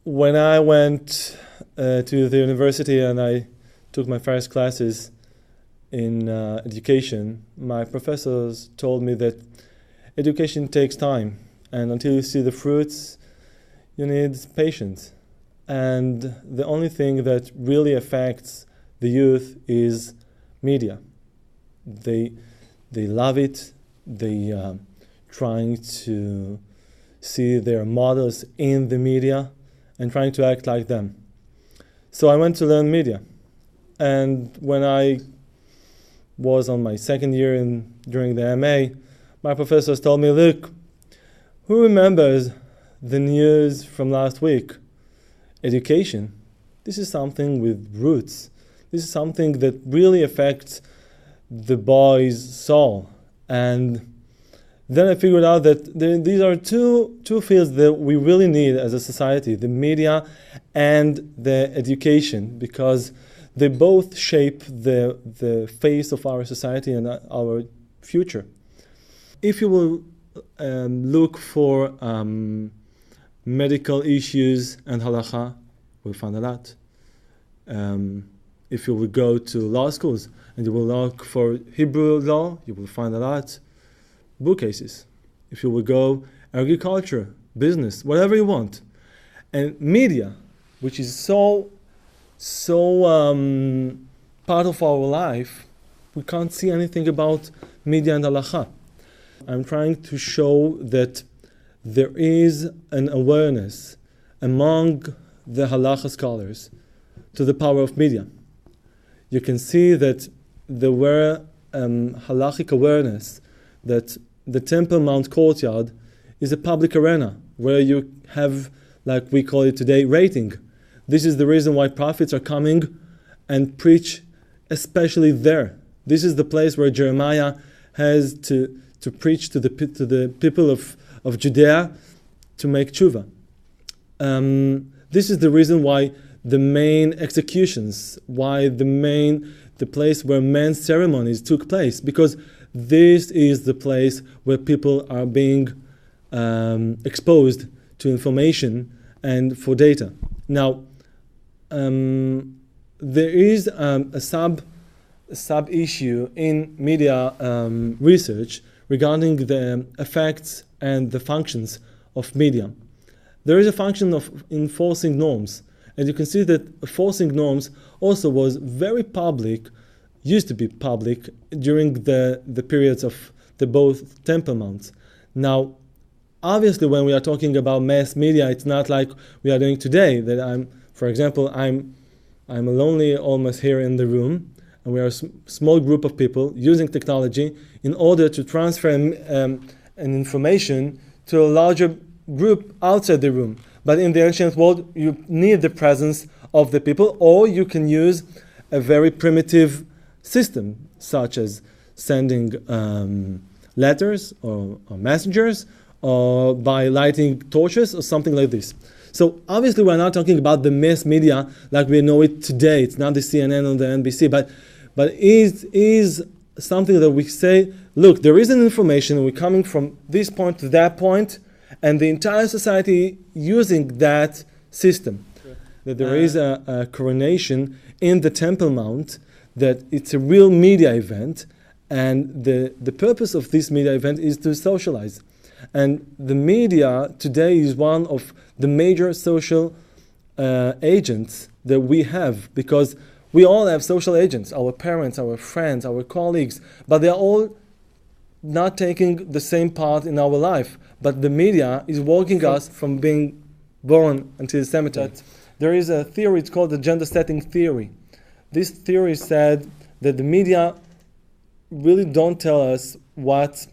When I went to the university and I took my first classes in education, my professors told me that education takes time, and until you see the fruits, you need patience. And the only thing that really affects the youth is media. They love it. They trying to see their models in the media and trying to act like them. So I went to learn media. And when I was on my second year during the MA, my professors told me, look, who remembers the news from last week? Education. This is something with roots. This is something that really affects the boy's soul. And then I figured out that these are two fields that we really need as a society, the media and the education, because they both shape the face of our society and our future. If you will look for medical issues and halakha, we'll find a lot. If you will go to law schools and you will look for Hebrew law, you will find a lot. Bookcases. If you will go agriculture, business, whatever you want. And media, which is so part of our life, we can't see anything about media and halakha. I'm trying to show that there is an awareness among the halakha scholars to the power of media. You can see that there were halachic awareness that the Temple Mount courtyard is a public arena where you have, like we call it today, rating. This is the reason why prophets are coming and preach, especially there. This is the place where Jeremiah has to preach to the people of Judea to make tshuva. This is the reason why the main executions, why the place where men's ceremonies took place, because this is the place where people are being exposed to information and for data. Now, there is a sub issue in media research regarding the effects and the functions of media. There is a function of enforcing norms, and you can see that enforcing norms also was very public, used to be public during the periods of the both Temple Mounts. Now, obviously, when we are talking about mass media, it's not like we are doing today. That I'm lonely almost here in the room, and we are a small group of people using technology in order to transfer an information to a larger group outside the room. But in the ancient world, you need the presence of the people, or you can use a very primitive system, such as sending letters or messengers, or by lighting torches or something like this. So obviously we're not talking about the mass media like we know it today. It's not the CNN or the NBC, but it is something that we say, look, there is an information, we're coming from this point to that point, and the entire society using that system. Sure. That there is a coronation in the Temple Mount, that it's a real media event, and the purpose of this media event is to socialize. And the media today is one of the major social agents that we have, because we all have social agents, our parents, our friends, our colleagues, but they are all not taking the same part in our life. But the media is walking us from being born until the cemetery. There is a theory, it's called the gender setting theory. This theory said that the media really don't tell us what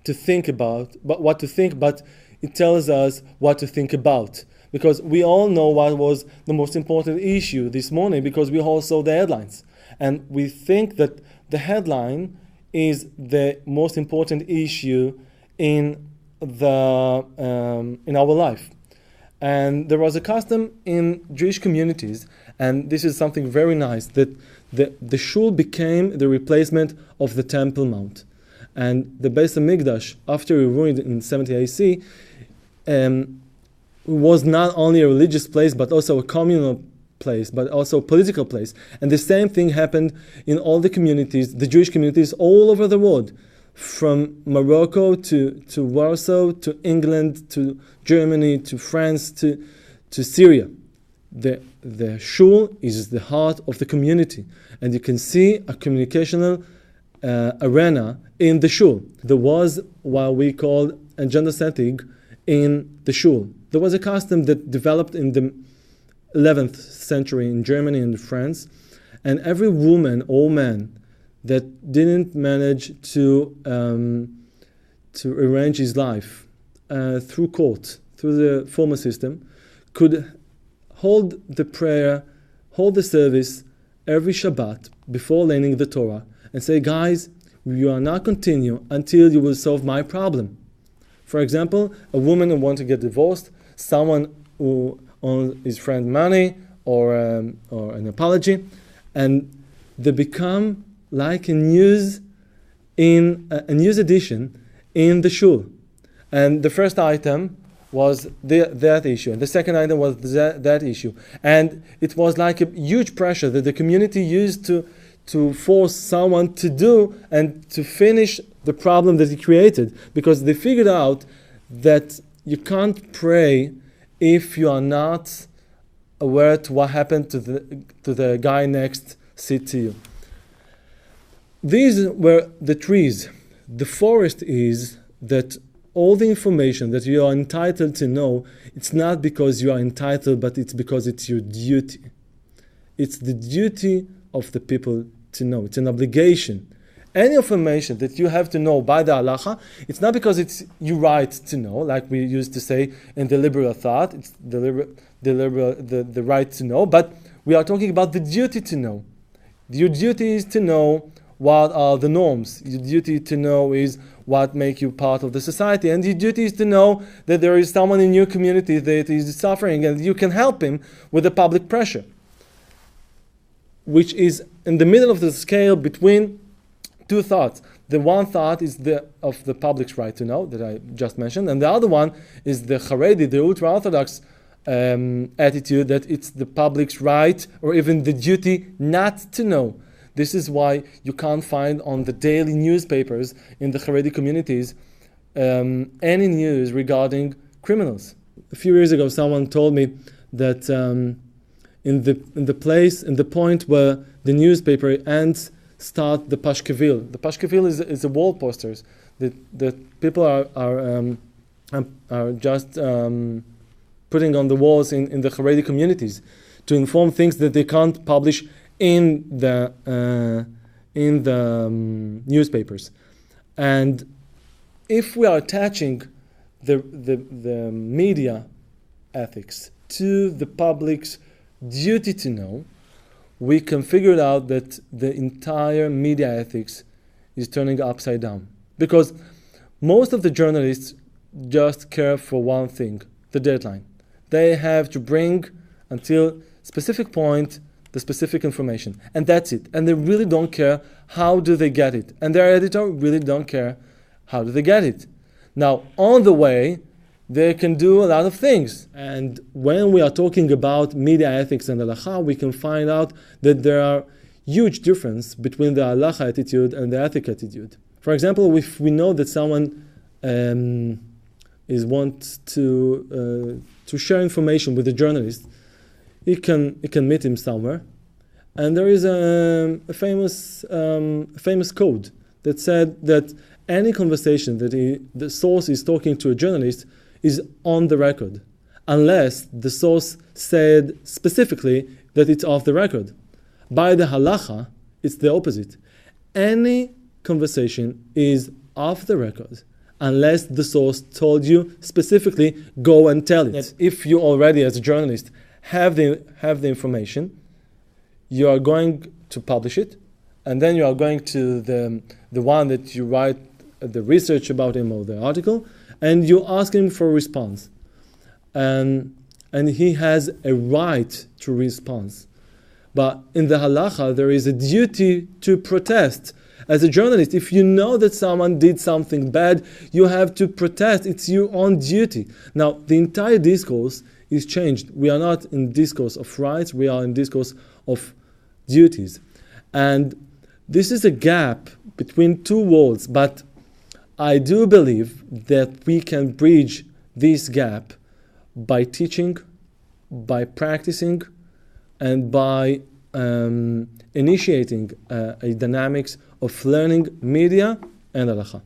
to think about, but it tells us what to think about. Because we all know what was the most important issue this morning, because we all saw the headlines. And we think that the headline is the most important issue in our life. And there was a custom in Jewish communities, and this is something very nice, that the shul became the replacement of the Temple Mount. And the Beis HaMikdash, after it ruined in 70 AC, was not only a religious place, but also a communal place, but also a political place. And the same thing happened in all the communities, the Jewish communities all over the world, from Morocco to Warsaw, to England, to Germany, to France, to Syria. The shul is the heart of the community, and you can see a communicational arena in the shul. There was what we call a gender setting in the shul. There was a custom that developed in the 11th century in Germany and France, and every woman or man that didn't manage to arrange his life through court, through the formal system, could hold the prayer, hold the service every Shabbat before learning the Torah and say, guys, you are not continue until you will solve my problem. For example, a woman who wants to get divorced, someone who owes his friend money or an apology, and they become like a news edition in the shul. And the first item was that issue, and the second item was that issue. And it was like a huge pressure that the community used to force someone to do and to finish the problem that he created, because they figured out that you can't pray if you are not aware to what happened to the guy next seat to you. These were the trees. The forest is that all the information that you are entitled to know, it's not because you are entitled, but it's because it's your duty. It's the duty of the people to know. It's an obligation. Any information that you have to know by the halacha, it's not because it's your right to know, like we used to say in the liberal thought, it's the right to know, but we are talking about the duty to know. Your duty is to know what are the norms. Your duty to know is what make you part of the society. And your duty is to know that there is someone in your community that is suffering and you can help him with the public pressure, which is in the middle of the scale between two thoughts. The one thought is of the public's right to know, that I just mentioned, and the other one is the Haredi, the ultra-Orthodox attitude that it's the public's right or even the duty not to know. This is why you can't find on the daily newspapers in the Haredi communities any news regarding criminals. A few years ago, someone told me that in the point where the newspaper ends, start the Pashkevil. The Pashkevil is the wall posters that people are just putting on the walls in the Haredi communities to inform things that they can't publish in the newspapers. And if we are attaching the media ethics to the public's duty to know, we can figure out that the entire media ethics is turning upside down. Because most of the journalists just care for one thing, the deadline. They have to bring until specific point the specific information, and that's it. And they really don't care how do they get it. And their editor really don't care how do they get it. Now, on the way, they can do a lot of things. And when we are talking about media ethics and halacha, we can find out that there are huge difference between the halacha attitude and the ethic attitude. For example, if we know that someone wants to share information with a journalist, he can meet him somewhere, and there is a famous code that said that any conversation that the source is talking to a journalist is on the record, unless the source said specifically that it's off the record. By the halacha, it's the opposite. Any conversation is off the record, unless the source told you specifically, go and tell it. If you already, as a journalist, have the information, you are going to publish it, and then you are going to the one that you write the research about him or the article, and you ask him for a response. And he has a right to response. But in the halacha, there is a duty to protest. As a journalist, if you know that someone did something bad, you have to protest. It's your own duty. Now, the entire discourse is changed. We are not in discourse of rights, we are in discourse of duties. And this is a gap between two worlds, but I do believe that we can bridge this gap by teaching, by practicing, and by initiating a dynamics of learning media and halakha.